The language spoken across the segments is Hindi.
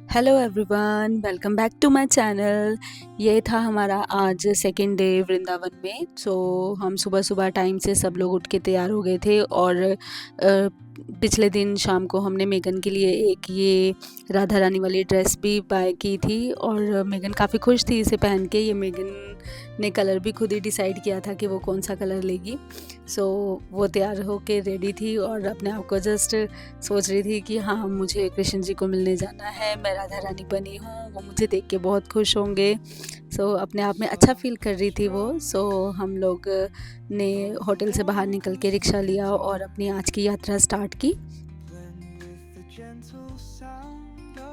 Hello everyone, welcome back to my channel. ये था हमारा आज सेकंड डे वृंदावन में। हम सुबह सुबह टाइम से सब लोग उठ के तैयार हो गए थे और पिछले दिन शाम को हमने मेगन के लिए एक ये राधा रानी वाली ड्रेस भी बाय की थी और मेगन काफ़ी खुश थी इसे पहन के। ये मेगन ने कलर भी खुद ही डिसाइड किया था कि वो कौन सा कलर लेगी। वो तैयार होके रेडी थी और अपने आप को जस्ट सोच रही थी कि हाँ, मुझे कृष्ण जी को मिलने जाना है, मैं राधा रानी बनी हूँ, वो मुझे देख के बहुत खुश होंगे। अपने आप में अच्छा फ़ील कर रही थी वो। हम लोग ने होटल से बाहर निकल के रिक्शा लिया और अपनी आज की यात्रा स्टार्ट की।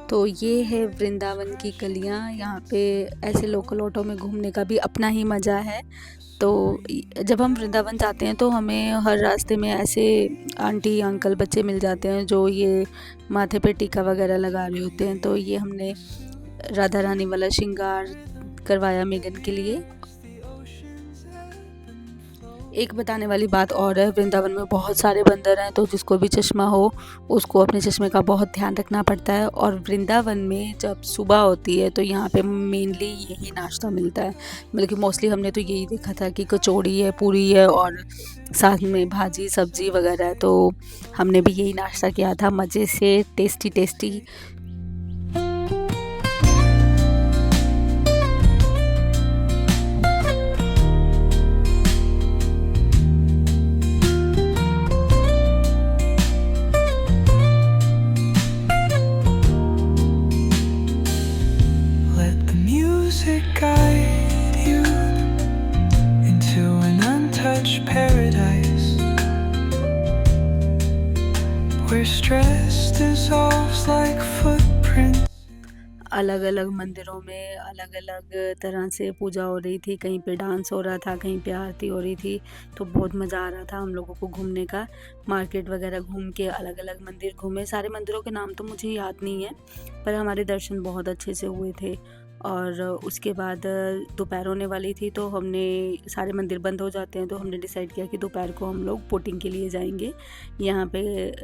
तो ये है वृंदावन की गलियाँ। यहाँ पे ऐसे लोकल ऑटो में घूमने का भी अपना ही मज़ा है। तो जब हम वृंदावन जाते हैं तो हमें हर रास्ते में ऐसे आंटी अंकल बच्चे मिल जाते हैं जो ये माथे पे टीका वगैरह लगा रहे होते हैं। तो ये हमने राधा रानी वाला श्रृंगार करवाया मेगन के लिए। एक बताने वाली बात और है, वृंदावन में बहुत सारे बंदर हैं, तो जिसको भी चश्मा हो उसको अपने चश्मे का बहुत ध्यान रखना पड़ता है। और वृंदावन में जब सुबह होती है तो यहाँ पे मेनली यही नाश्ता मिलता है। बल्कि मोस्टली हमने तो यही देखा था कि कचौड़ी है, पूरी है और साथ में भाजी सब्जी वगैरह है। तो हमने भी यही नाश्ता किया था मज़े से, tasty tasty. Let the music guide you into an untouched paradise where stress dissolves like footprints. अलग अलग मंदिरों में अलग अलग तरह से पूजा हो रही थी। कहीं पे डांस हो रहा था, कहीं पे आरती हो रही थी। तो बहुत मज़ा आ रहा था हम लोगों को घूमने का। मार्केट वगैरह घूम के अलग अलग मंदिर घूमे। सारे मंदिरों के नाम तो मुझे याद नहीं है, पर हमारे दर्शन बहुत अच्छे से हुए थे। और उसके बाद दोपहर होने वाली थी तो हमने, सारे मंदिर बंद हो जाते हैं तो हमने डिसाइड किया कि दोपहर को हम लोग बोटिंग के लिए जाएंगे। यहाँ पे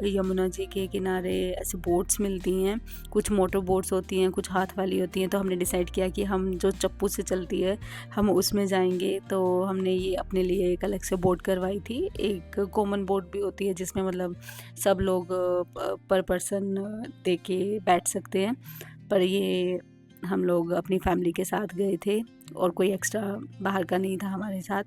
यमुना जी के किनारे ऐसे बोट्स मिलती हैं। कुछ मोटर बोट्स होती हैं, कुछ हाथ वाली होती हैं। तो हमने डिसाइड किया कि हम जो चप्पू से चलती है हम उसमें जाएंगे। तो हमने ये अपने लिए एक अलग से बोट करवाई थी। एक कॉमन बोट भी होती है जिसमें मतलब सब लोग पर पर्सन दे के बैठ सकते हैं। पर ये हम लोग अपनी फैमिली के साथ गए थे और कोई एक्स्ट्रा बाहर का नहीं था हमारे साथ।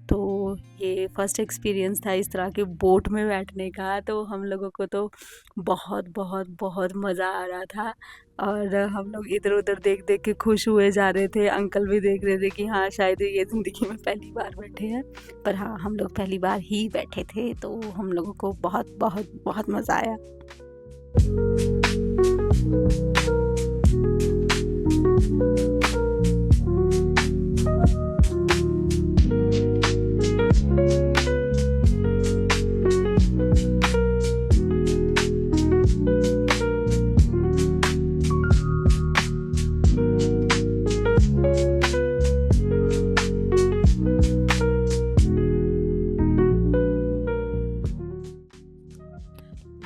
तो ये फर्स्ट एक्सपीरियंस था इस तरह के बोट में बैठने का। तो हम लोगों को तो बहुत बहुत बहुत मज़ा आ रहा था और हम लोग इधर उधर देख देख के खुश हुए जा रहे थे। अंकल भी देख रहे थे कि हाँ, शायद ये ज़िंदगी में पहली बार बैठे हैं। पर हाँ, हम लोग पहली बार ही बैठे थे तो हम लोगों को बहुत बहुत बहुत मज़ा आया।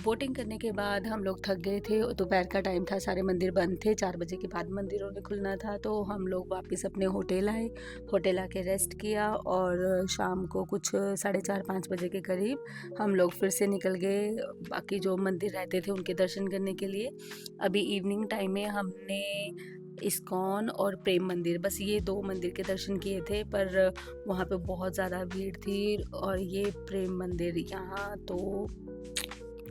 बोटिंग करने के बाद हम लोग थक गए थे। दोपहर का टाइम था, सारे मंदिर बंद थे। 4 बजे के बाद मंदिरों ने खुलना था। तो हम लोग वापस अपने होटल आए। होटल आके रेस्ट किया और शाम को कुछ 4:30-5 बजे के करीब हम लोग फिर से निकल गए बाकी जो मंदिर रहते थे उनके दर्शन करने के लिए। अभी इवनिंग टाइम में हमने इस्कॉन और प्रेम मंदिर, बस ये 2 मंदिर के दर्शन किए थे। पर वहाँ पे बहुत ज़्यादा भीड़ थी और ये प्रेम मंदिर, यहाँ तो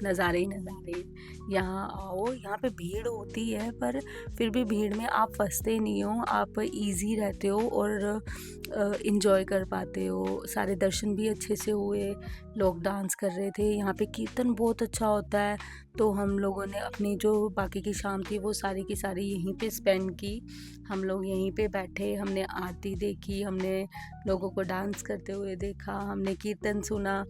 नज़ारे ही नज़ारे। यहाँ आओ, यहाँ पे भीड़ होती है पर फिर भी भीड़ में आप फंसते नहीं हो, आप इजी रहते हो और इंजॉय कर पाते हो। सारे दर्शन भी अच्छे से हुए। लोग डांस कर रहे थे, यहाँ पे कीर्तन बहुत अच्छा होता है। तो हम लोगों ने अपनी जो बाकी की शाम थी वो सारी की सारी यहीं पे स्पेंड की। हम लोग यहीं पे बैठे, हमने आरती देखी, हमने लोगों को डांस करते हुए देखा, हमने कीर्तन सुना।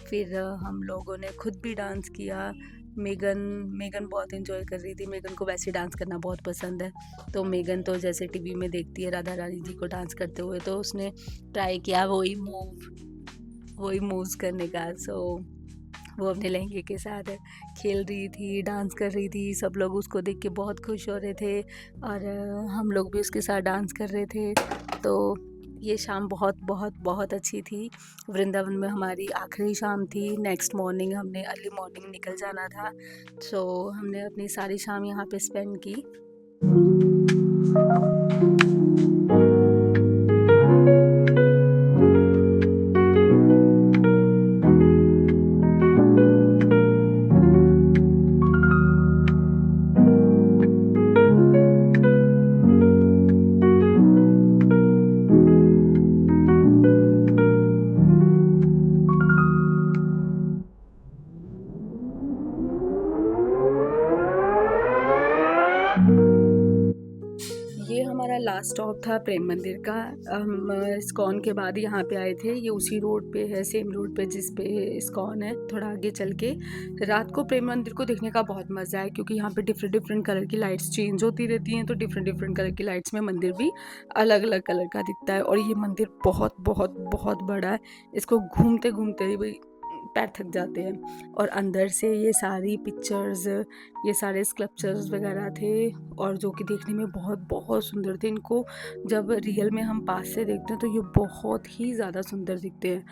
फिर हम लोगों ने खुद भी डांस किया। मेगन मेगन बहुत एंजॉय कर रही थी। मेगन को वैसे डांस करना बहुत पसंद है। तो मेगन तो जैसे टीवी में देखती है राधा रानी जी को डांस करते हुए, तो उसने ट्राई किया वही मूव्स करने का। वो अपने लहंगे के साथ खेल रही थी, डांस कर रही थी। सब लोग उसको देख के बहुत खुश हो रहे थे और हम लोग भी उसके साथ डांस कर रहे थे। तो ये शाम बहुत बहुत बहुत अच्छी थी। वृंदावन में हमारी आखिरी शाम थी। नेक्स्ट मॉर्निंग हमने अर्ली मॉर्निंग निकल जाना था। सो हमने अपनी सारी शाम यहाँ पे स्पेंड की। ये हमारा लास्ट स्टॉप था प्रेम मंदिर का। हम इस्कॉन के बाद यहाँ पे आए थे। ये उसी रोड पे है, सेम रोड पे जिस पे इस्कॉन है, थोड़ा आगे चल के। रात को प्रेम मंदिर को देखने का बहुत मज़ा है क्योंकि यहाँ पे डिफरेंट डिफरेंट कलर की लाइट्स चेंज होती रहती हैं, तो डिफरेंट डिफरेंट कलर की लाइट्स में मंदिर भी अलग अलग कलर का दिखता है। और ये मंदिर बहुत बहुत बहुत बड़ा है। इसको घूमते घूमते ही पैर थक जाते हैं। और अंदर से ये सारी पिक्चर्स, ये सारे स्कल्पचर्स वगैरह थे और जो कि देखने में बहुत बहुत सुंदर थे। इनको जब रियल में हम पास से देखते हैं तो ये बहुत ही ज़्यादा सुंदर दिखते हैं।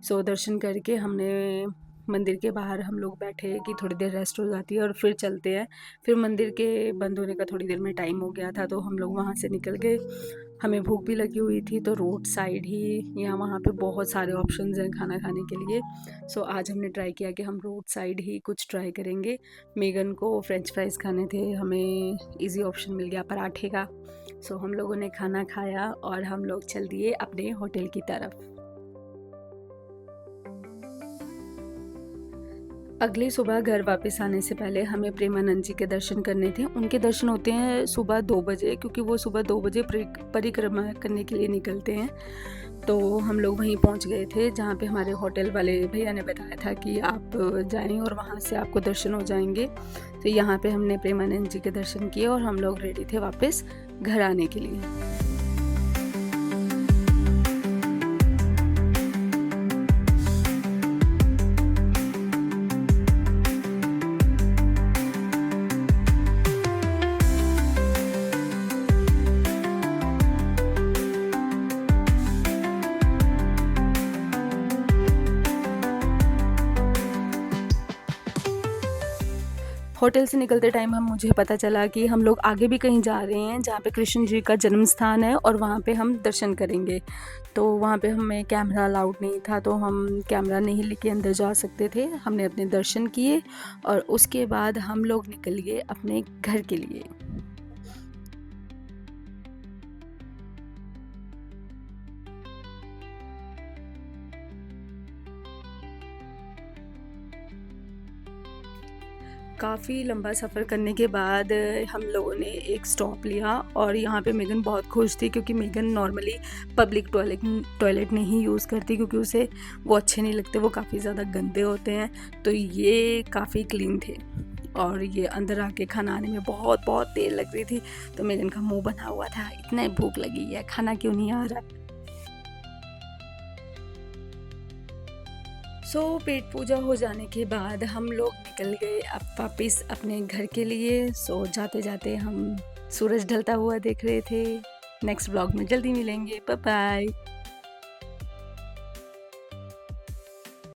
सो दर्शन करके हमने मंदिर के बाहर हम लोग बैठे कि थोड़ी देर रेस्ट हो जाती है और फिर चलते हैं। फिर मंदिर के बंद होने का थोड़ी देर में टाइम हो गया था, तो हम लोग वहाँ से निकल गए। हमें भूख भी लगी हुई थी, तो रोड साइड ही यहाँ वहाँ पे बहुत सारे ऑप्शंस हैं खाना खाने के लिए। सो आज हमने ट्राई किया कि हम रोड साइड ही कुछ ट्राई करेंगे। मेगन को फ्रेंच फ्राइज़ खाने थे, हमें इजी ऑप्शन मिल गया पराठे का। सो हम लोगों ने खाना खाया और हम लोग चल दिए अपने होटल की तरफ। अगली सुबह घर वापस आने से पहले हमें प्रेमानंद जी के दर्शन करने थे। उनके दर्शन होते हैं सुबह 2 बजे, क्योंकि वो सुबह 2 बजे परिक्रमा करने के लिए निकलते हैं। तो हम लोग वहीं पहुंच गए थे जहां पे हमारे होटल वाले भैया ने बताया था कि आप जाएं और वहां से आपको दर्शन हो जाएंगे। तो यहाँ पे हमने प्रेमानंद जी के दर्शन किए और हम लोग रेडी थे वापस घर आने के लिए। होटल से निकलते टाइम मुझे पता चला कि हम लोग आगे भी कहीं जा रहे हैं जहाँ पे कृष्ण जी का जन्म स्थान है और वहाँ पे हम दर्शन करेंगे। तो वहाँ पे हमें कैमरा अलाउड नहीं था, तो हम कैमरा नहीं लेके अंदर जा सकते थे। हमने अपने दर्शन किए और उसके बाद हम लोग निकल गए अपने घर के लिए। काफ़ी लंबा सफ़र करने के बाद हम लोगों ने एक स्टॉप लिया और यहाँ पे मेगन बहुत खुश थी क्योंकि मेगन नॉर्मली पब्लिक टॉयलेट नहीं यूज़ करती क्योंकि उसे वो अच्छे नहीं लगते, वो काफ़ी ज़्यादा गंदे होते हैं। तो ये काफ़ी क्लीन थे और ये अंदर आके खाना आने में बहुत बहुत देर लग रही थी। तो मेगन का मुंह बना हुआ था, इतना भूख लगी है, खाना क्यों नहीं आ रहा। सो पेट पूजा हो जाने के बाद हम लोग निकल गए अब वापस अपने घर के लिए। सो जाते जाते हम सूरज ढलता हुआ देख रहे थे। नेक्स्ट ब्लॉग में जल्दी मिलेंगे। Bye bye.